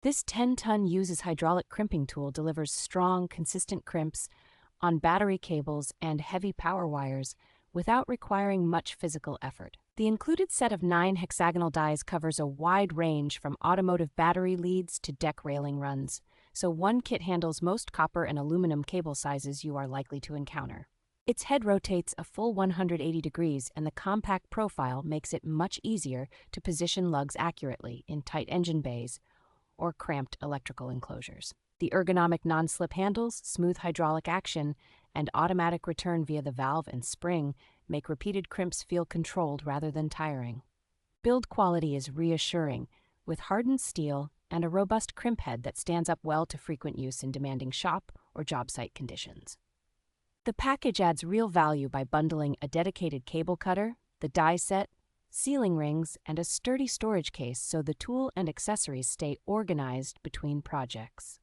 This 10-ton YUZES Hydraulic Crimping Tool delivers strong, consistent crimps on battery cables and heavy power wires without requiring much physical effort. The included set of 9 hexagonal dies covers a wide range from automotive battery leads to deck railing runs, so one kit handles most copper and aluminum cable sizes you are likely to encounter. Its head rotates a full 180 degrees, and the compact profile makes it much easier to position lugs accurately in tight engine bays or cramped electrical enclosures. The ergonomic non-slip handles, smooth hydraulic action, and automatic return via the valve and spring make repeated crimps feel controlled rather than tiring. Build quality is reassuring, with hardened steel and a robust crimp head that stands up well to frequent use in demanding shop or job site conditions. The package adds real value by bundling a dedicated cable cutter, the die set, sealing rings, and a sturdy storage case so the tool and accessories stay organized between projects.